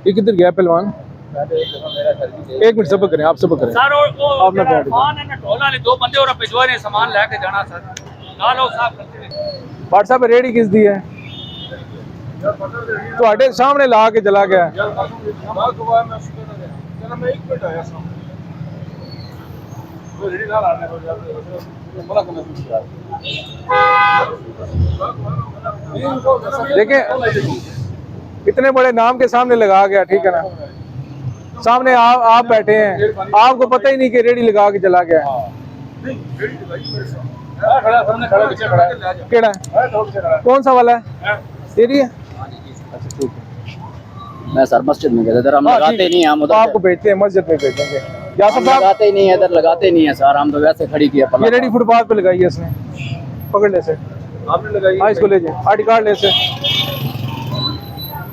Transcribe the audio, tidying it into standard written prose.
ये किधर गया पहलवान? एक मिनट सब्र करें, आप सब्र करें सर। आप ना बैठ सामान है ना ढोला ने दो बंदे और भिजवा रहे सामान लेके जाना सर। नालो साफ करते व्हाट्सएप पे रेडी किस दी है ਤੁਹਾਡੇ ਸਾਹਮਣੇ ਲਾ ਕੇ ਚਲਾ ਗਿਆ देखें इतने बड़े नाम के सामने लगा गया, ठीक है ना, सामने आप बैठे हैं, आपको पता ही नहीं कि रेडी लगा के चला गया। केड़ा कौन सा वाला है? तेरी है? अच्छा ठीक है। मैं सर मस्जिद में गया, इधर हम लगाते नहीं हैं, हम उधर आपको भेजते हैं, मस्जिद में भेजेंगे। यासर साहब लगाते ही नहीं है, इधर लगाते नहीं है सर, हम तो वैसे खड़ी किया। ये रेडी फुटपाथ पे लगाई है इसने, पकड़ ले से, आपने लगाई? हाँ इसको ले जाए, आईडी कार्ड ले से।